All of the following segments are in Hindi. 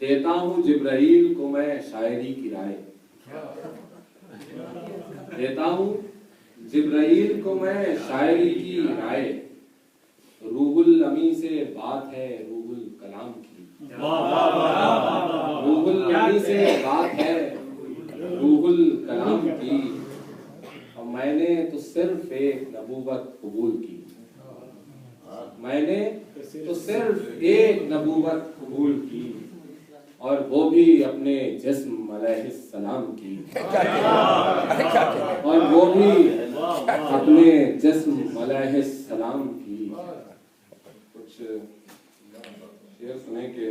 देता हूँ जिब्राइल को मैं शायरी की राय, देता हूँ जिब्राइल को मैं शायरी की राय। रूहुल अमी से बात है रूहुल कलाम की, रूहुल अमी से बात है रूहुल कलाम की। और मैंने तो सिर्फ एक नबूवत कबूल की, मैंने तो सिर्फ एक नबूवत कबूल की, और वो भी अपने जिस्म अलैहिस्सलाम की, और वो भी अपने जिस्म अलैहिस्सलाम की। कुछ शेर सुने के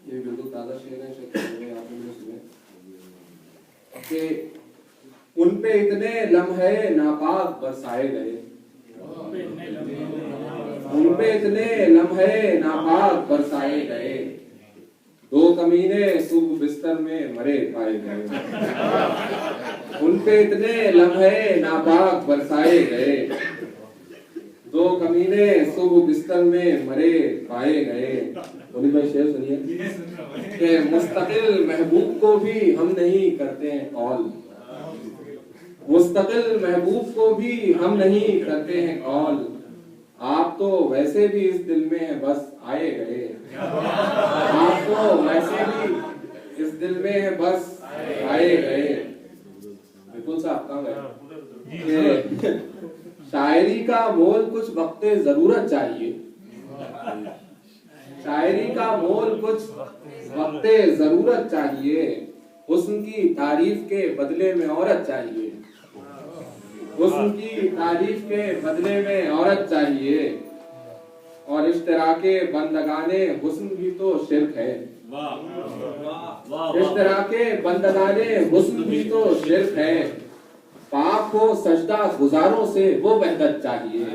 ये बिल्कुल ताज़ा शेर है, शायद आपने सुने कि उन पे इतने लम्हे नापाक बरसाए गए, उन पे इतने लम्हे नापाक बरसाए गए, दो कमीने सुबह बिस्तर में मरे पाए गए। उन पे इतने लम्हे नापाक बरसाए गए, दो कमीने सुबह बिस्तर में मरे पाए गए। उन्हीं में शेर सुनिए कि मुस्तकिल महबूब को भी हम नहीं करते हैं कॉल, मुस्तकिल महबूब को भी हम नहीं करते हैं कॉल। आप तो वैसे भी इस दिल में बस आए गए, आप तो वैसे भी इस दिल में बस आए गए। बिल्कुल साहब कहाँ गए? शायरी का मोल कुछ वक्ते जरूरत चाहिए, शायरी का मोल कुछ वक्ते जरूरत चाहिए। हुस्न की तारीफ के बदले में औरत चाहिए, हुस्न की तारीफ के बदले में औरत चाहिए। और इश्तराके बंदगाने हुस्न भी तो शिर्क है, इश्तराके बंदगाने हुस्न भी तो शिर्क है। पाक हो सजदा गुजारों से वो वहदत चाहिए,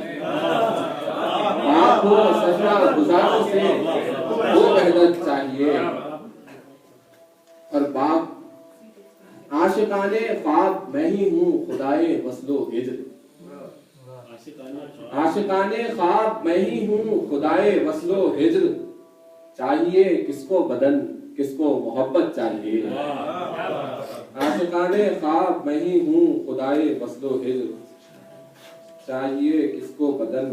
पाक हो सजदा गुजारों से वो वहदत चाहिए। और बाप आशिकाने ख्वाब मैं ही हूँ खुदाए वस्लो हिज्र, आशिकाने ख्वाब मैं ही हूँ खुदाए वस्लो हिज्र। चाहिए किसको बदन किसको मोहब्बत चाहिए, आशिकाने ख्वाब मैं ही हूँ खुदाए वस्लो हिज्र। चाहिए किसको बदन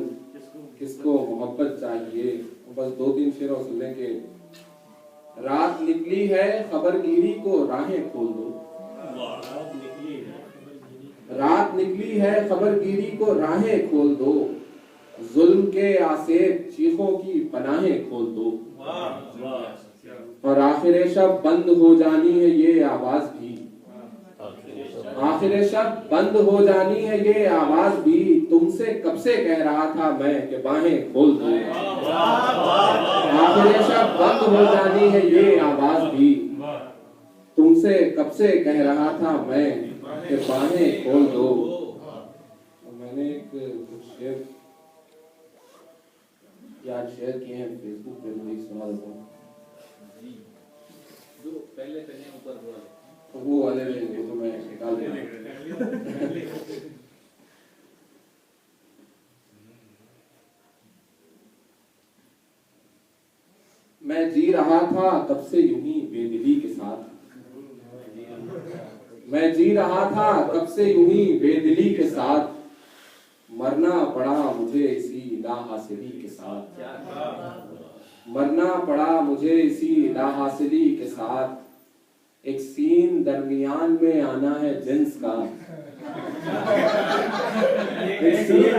किसको मोहब्बत चाहिए। बस दो तीन शेर सुनने के। रात निकली है खबरगिरी को राहें खोल दो, रात निकली है खबरगिरी को राहें खोल दो। जुल्म के आसेब चीखों की पनाहें खोल दो। और आखिर शब बंद हो जानी है ये आवाज भी, आखिर शब बंद हो जानी है ये आवाज भी। तुमसे कब से कह रहा था मैं कि बाहें खोल दो, आखिर शब बंद हो जानी है ये आवाज भी। तुमसे कब से कह रहा था मैं कि बाहें खोल दो। मैंने कुछ शेर याद शेयर किए हैं फेसबुक पे, मैं सुना देता हूँ। जो पहले ऊपर वो वाले वो तो मैं निकाल देता। मैं जी रहा था तब से यूं ही बेदिली के साथ, मैं जी रहा था तब से यूं ही बेदिली के साथ। मरना पड़ा मुझे इसी लाहासिली के साथ, मरना पड़ा मुझे इसी लाहासिली के साथ। एक सीन दरमियान में आना है जिन्स का, एक सीन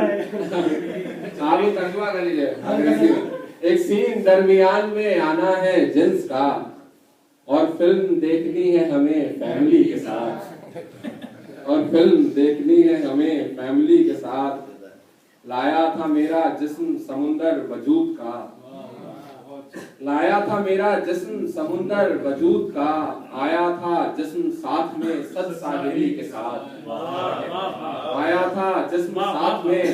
आप ही तर्जुमा कर लीजिए। एक सीन दरमियान में आना है जिन्स का, और फिल्म देखनी है हमें फैमिली के साथ, और फिल्म देखनी है हमें फैमिली के साथ। लाया था मेरा जिस्म समुंदर वजूद का, लाया था मेरा जिस्म समुंदर वजूद का। आया था जिस्म साथ में सद साहिरी के साथ, आया था जिस्म साथ में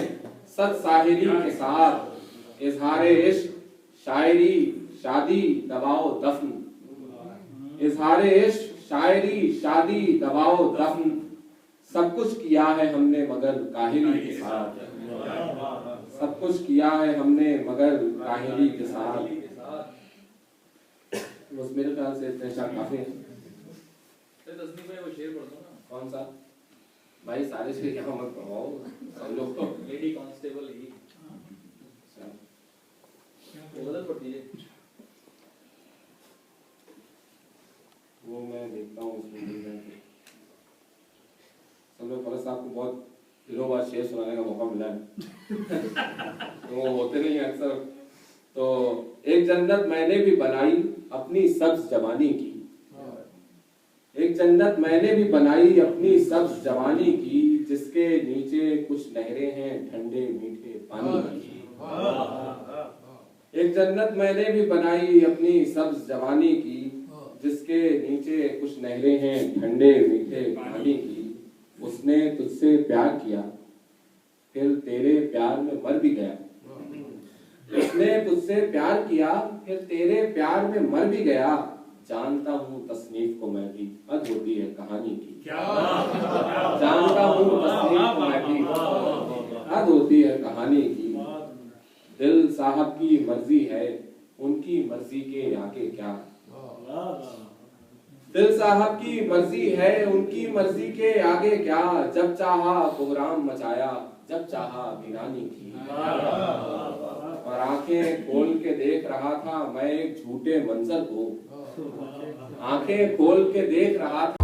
सद साहिरी के साथ। इजहारे इश्क शायरी शादी दबाओ दफन, इजहारे इश्क शायरी शादी दबाओ दफन। सब कुछ किया है हमने मगर काहिली के साथ, सब कुछ किया है हमने मगर काहिली के साथ। बस मेरे ख्याल से इतने शायद काफी है। तस्नीफ भाई वो शेर पढ़ दो ना। कौन सा भाई? सारे शेर यहाँ मत पढ़वाओ सब लोग को। लेडी कांस्टेबल ही वो गलत पढ़ दीजिए। वो मैं देखता हूँ उसमें मिल जाएंगे। सब लोग फरज साहब को बहुत दिनों बाद शेर सुनाने का मौका मिला है तो वो होते नहीं अक्सर। तो एक जन्नत मैंने भी बनाई अपनी सब्ज जवानी की, एक जन्नत मैंने भी बनाई अपनी सब्ज जवानी की, जिसके नीचे कुछ नहरें हैं ठंडे मीठे पानी की। एक जन्नत मैंने भी बनाई अपनी सब्ज जवानी की, जिसके नीचे कुछ नहरें हैं ठंडे मीठे पानी की। उसने तुझसे प्यार किया फिर तेरे प्यार में मर भी गया, उसने तुझसे प्यार किया फिर तेरे प्यार में मर भी गया। जानता हूँ तस्नीफ को मैं भी, हद होती है कहानी की। जानता हूँ तस्नीफ को मैं भी, हद होती है कहानी की। दिल साहब की मर्जी है उनकी मर्जी के आगे क्या। दिल साहब की मर्जी है उनकी मर्जी के आगे क्या। जब चाहा कोहराम मचाया जब चाहा वीरानी की। और आंखें खोल के देख रहा था मैं एक झूठे मंजर को, आंखें खोल के देख रहा था